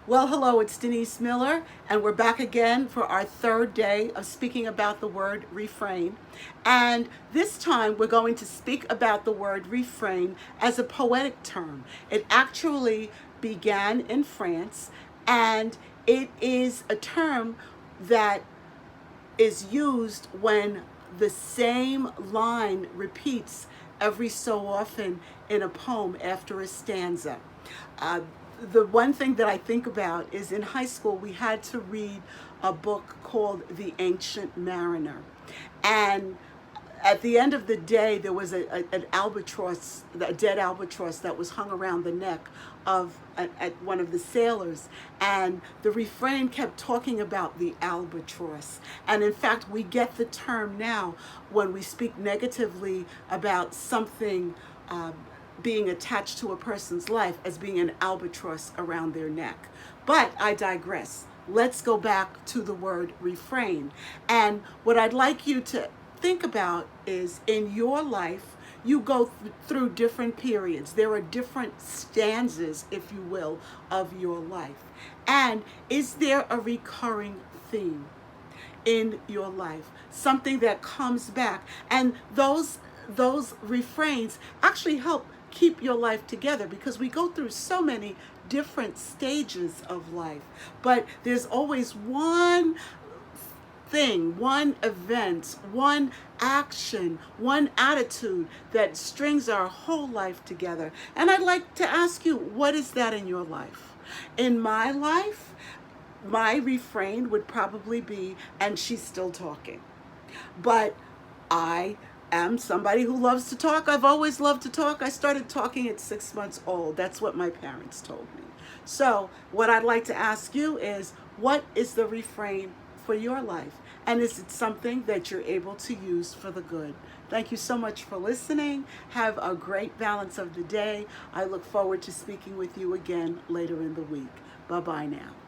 Well, hello, it's Denise Miller, and we're back again for our third day of speaking about the word refrain. And this time we're going to speak about the word refrain as a poetic term. It actually began in France, and it is a term that is used when the same line repeats every so often in a poem after a stanza. Uh, the one thing that I think about is in high school we had to read a book called The Ancient Mariner. And at the end of the day, there was an albatross, a dead albatross that was hung around the neck of at one of the sailors, and the refrain kept talking about the albatross. And in fact, we get the term now when we speak negatively about something being attached to a person's life as being an albatross around their neck. But I digress. Let's go back to the word refrain. And what I'd like you to think about is in your life, you go through different periods. There are different stanzas, if you will, of your life. And is there a recurring theme in your life? Something that comes back. And those refrains actually help keep your life together because we go through so many different stages of life. But there's always one thing, one event, one action, one attitude that strings our whole life together. And I'd like to ask you, what is that in your life? In my life, my refrain would probably be, and she's still talking. But I am somebody who loves to talk. I've always loved to talk. I started talking at 6 months old. That's what my parents told me. So what I'd like to ask you is, what is the refrain for your life? And is it something that you're able to use for the good? Thank you so much for listening. Have a great balance of the day. I look forward to speaking with you again later in the week. Bye-bye now.